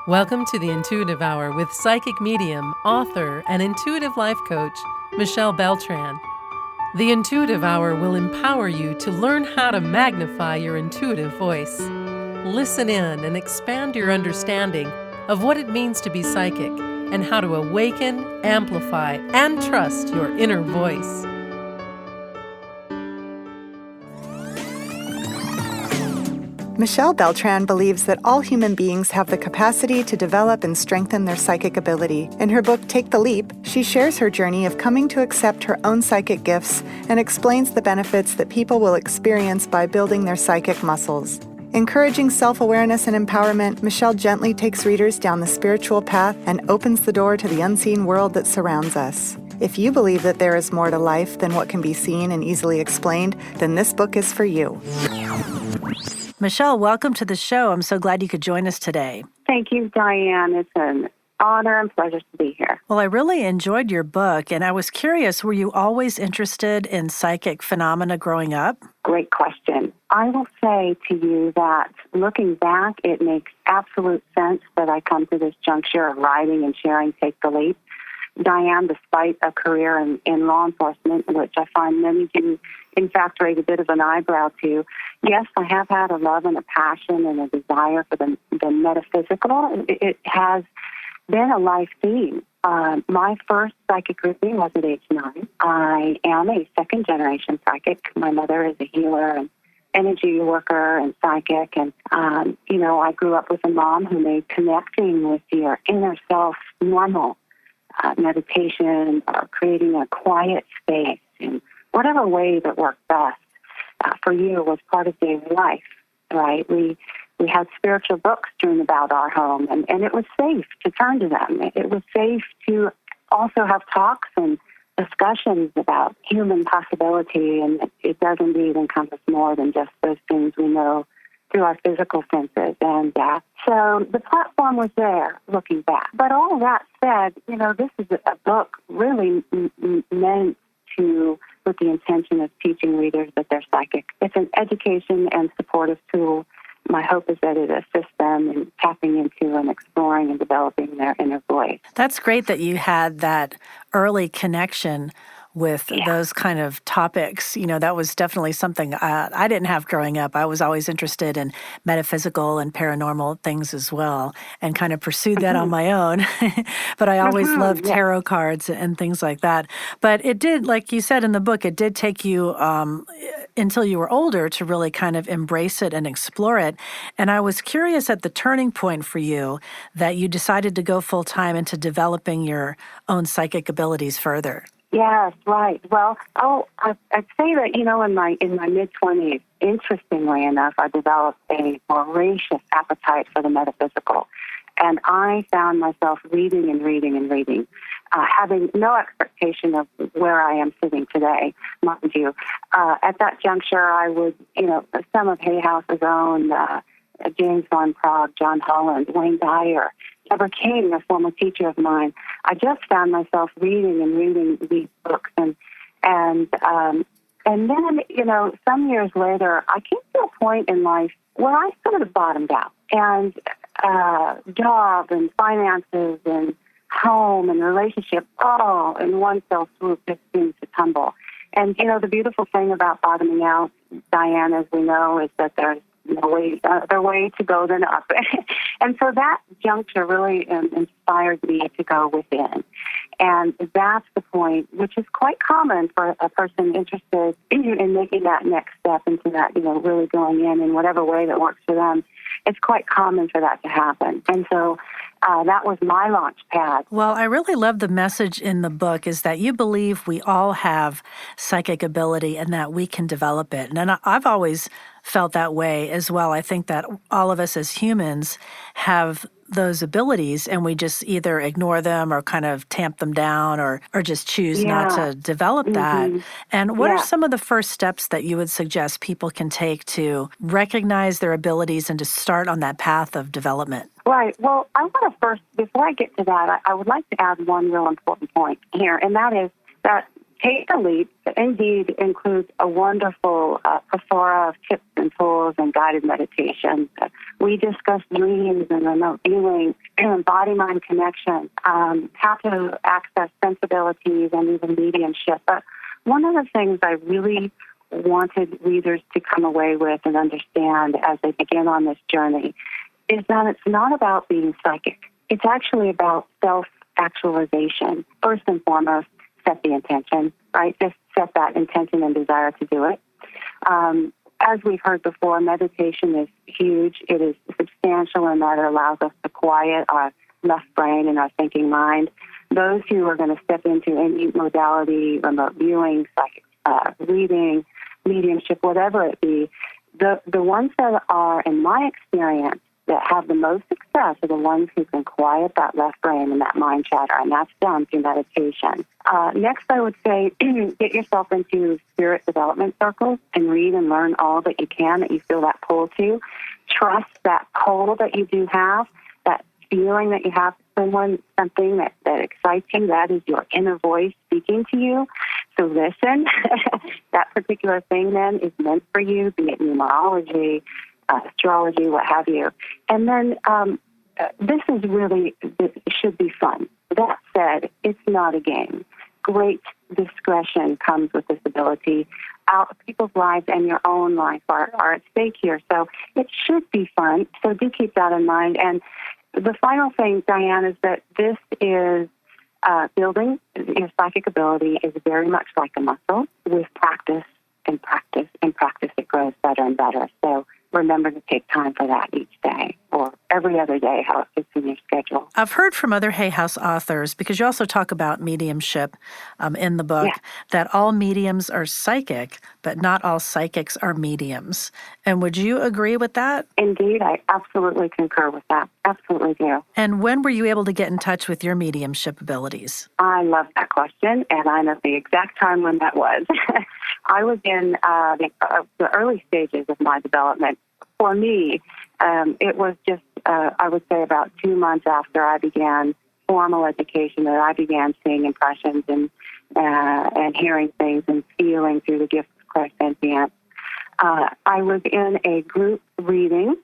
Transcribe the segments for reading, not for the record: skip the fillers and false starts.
Welcome to the Intuitive Hour with psychic medium, author, and intuitive life coach, Michelle Beltran. The Intuitive Hour will empower you to learn how to magnify your intuitive voice. Listen in and expand your understanding of what it means to be psychic and how to awaken, amplify, and trust your inner voice. Michelle Beltran believes that all human beings have the capacity to develop and strengthen their psychic ability. In her book, Take the Leap, she shares her journey of coming to accept her own psychic gifts and explains the benefits that people will experience by building their psychic muscles. Encouraging self-awareness and empowerment, Michelle gently takes readers down the spiritual path and opens the door to the unseen world that surrounds us. If you believe that there is more to life than what can be seen and easily explained, then this book is for you. Michelle, welcome to the show. I'm so glad you could join us today. Thank you, Diane. It's an honor and pleasure to be here. Well, I really enjoyed your book, and I was curious, were you always interested in psychic phenomena growing up? Great question. I will say to you that looking back, it makes absolute sense that I come to this juncture of writing and sharing Take the Leap. Diane, despite a career in law enforcement, which I find many do, in fact, raise a bit of an eyebrow to, yes, I have had a love and a passion and a desire for the metaphysical. It has been a life theme. My first psychic reading was at age 9. I am a second-generation psychic. My mother is a healer and energy worker and psychic. And, I grew up with a mom who made connecting with your inner self normal. Meditation or creating a quiet space in whatever way that worked best for you was part of daily life, right? We had spiritual books strewn about our home, and it was safe to turn to them. It was safe to also have talks and discussions about human possibility, and it does indeed encompass more than just those things we know through our physical senses. And so the platform was there looking back. But all that said, this is a book really meant to, with the intention of teaching readers that they're psychic. It's an education and supportive tool. My hope is that it assists them in tapping into and exploring and developing their inner voice. That's great that you had that early connection with those kind of topics. That was definitely something I didn't have growing up. I was always interested in metaphysical and paranormal things as well and kind of pursued that on my own. But I always loved tarot cards and things like that. But it did, like you said in the book, it did take you until you were older to really kind of embrace it and explore it. And I was curious at the turning point for you that you decided to go full-time into developing your own psychic abilities further. Yes, right. Well, I'd say that, in my mid-20s, interestingly enough, I developed a voracious appetite for the metaphysical. And I found myself reading and reading and reading, having no expectation of where I am sitting today, mind you. At that juncture, I would, some of HayHouse's own, James Von Prague, John Holland, Wayne Dyer, Deborah King, a former teacher of mine. I just found myself reading and reading these books, and then, some years later, I came to a point in life where I sort of bottomed out, and job and finances and home and relationship, all in one fell swoop, just seemed to tumble. And the beautiful thing about bottoming out, Diane, as we know, is that there's no other way to go than up. And so that juncture really inspired me to go within. And that's the point, which is quite common for a person interested in making that next step into that, really going in whatever way that works for them. It's quite common for that to happen. And so that was my launch pad. Well, I really love the message in the book is that you believe we all have psychic ability and that we can develop it. And I've always felt that way as well. I think that all of us as humans have those abilities and we just either ignore them or kind of tamp them down or just choose not to develop that. And what are some of the first steps that you would suggest people can take to recognize their abilities and to start on that path of development? Right. Well, I want to first, before I get to that, I would like to add one real important point here, and that is that Take the Leap indeed includes a wonderful plethora of tips and tools and guided meditations. We discuss dreams and remote viewing, body-mind connection, how to access sensibilities and even mediumship. But one of the things I really wanted readers to come away with and understand as they begin on this journey is that it's not about being psychic. It's actually about self-actualization. First and foremost, set the intention, right? Just set that intention and desire to do it. As we've heard before, meditation is huge. It is substantial in that it allows us to quiet our left brain and our thinking mind. Those who are going to step into any modality, remote viewing, psychic reading, mediumship, whatever it be, the ones that are, in my experience, that have the most success are the ones who can quiet that left brain and that mind chatter, and that's done through meditation. Next, I would say get yourself into spirit development circles and read and learn all that you can, that you feel that pull to. Trust that pull that you do have, that feeling that you have for something that excites you. That is your inner voice speaking to you. So listen. That particular thing then is meant for you, be it numerology, astrology, what have you. And then this should be fun. That said, it's not a game. Great discretion comes with this ability. People's lives and your own life are at stake here. So it should be fun. So do keep that in mind. And the final thing, Diane, is that this is building your psychic ability is very much like a muscle. With practice and practice and practice, it grows better and better. So remember to take time for that each day or every other day, how it fits in your schedule. I've heard from other HayHouse authors, because you also talk about mediumship in the book, that all mediums are psychic, but not all psychics are mediums. And would you agree with that? Indeed, I absolutely concur with that. Absolutely do. And when were you able to get in touch with your mediumship abilities? I love that question, and I know the exact time when that was. I was in the early stages of my development. For me, it was just, I would say, about 2 months after I began formal education that I began seeing impressions and hearing things and feeling through the gift of clairsentience. I was in a group reading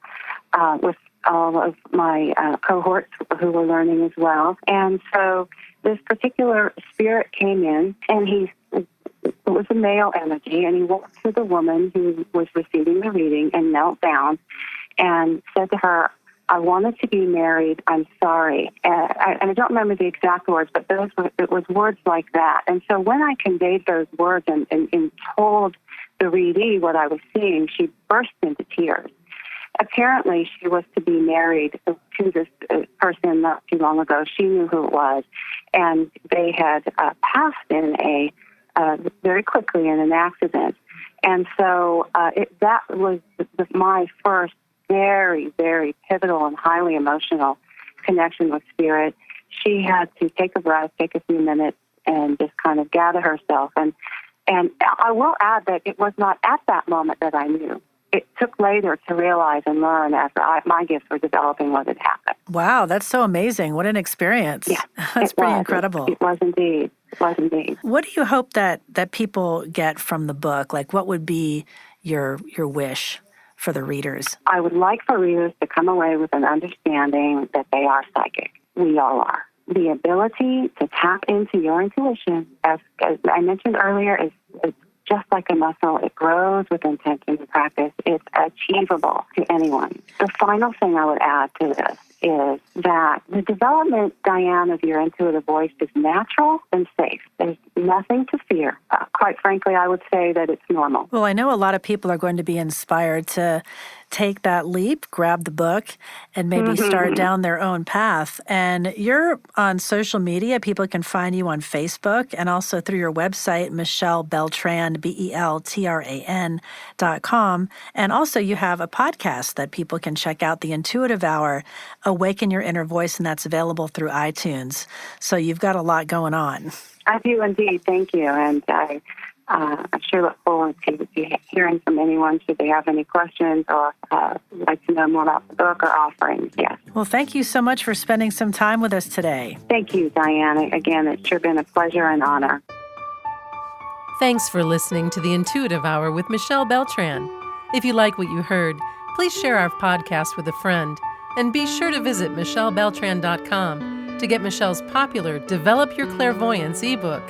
with all of my cohorts who were learning as well. And so this particular spirit came in, and it was a male energy, and he walked to the woman who was receiving the reading and knelt down and said to her, "I wanted to be married. I'm sorry." And I don't remember the exact words, but it was words like that. And so when I conveyed those words and told the readee what I was seeing, she burst into tears. Apparently, she was to be married to this person not too long ago. She knew who it was, and they had passed in very quickly in an accident. And so that was my first very, very pivotal and highly emotional connection with spirit. She had to take a breath, take a few minutes, and just kind of gather herself. And I will add that it was not at that moment that I knew. It took later to realize and learn after my gifts were developing what had happened. Wow, that's so amazing. What an experience. Yeah, that's pretty incredible. It was indeed. It was indeed. What do you hope that people get from the book? Like, what would be your wish for the readers? I would like for readers to come away with an understanding that they are psychic. We all are. The ability to tap into your intuition, as I mentioned earlier, is just like a muscle. It grows with intention and practice. It's achievable to anyone. The final thing I would add to this is that the development, Diane, of your intuitive voice is natural and safe. There's nothing to fear. Quite frankly, I would say that it's normal. Well, I know a lot of people are going to be inspired to take that leap, grab the book, and maybe start down their own path. And you're on social media. People can find you on Facebook and also through your website, Michelle Beltran, BELTRAN.com. And also you have a podcast that people can check out, The Intuitive Hour, Awaken Your Inner Voice, and that's available through iTunes. So you've got a lot going on. I do indeed. Thank you. And I sure look forward to hearing from anyone should they have any questions or like to know more about the book or offerings. Yes. Well, thank you so much for spending some time with us today. Thank you, Diana. Again, it's sure been a pleasure and honor. Thanks for listening to the Intuitive Hour with Michelle Beltran. If you like what you heard, please share our podcast with a friend. And be sure to visit michellebeltran.com to get Michelle's popular Develop Your Clairvoyance ebook.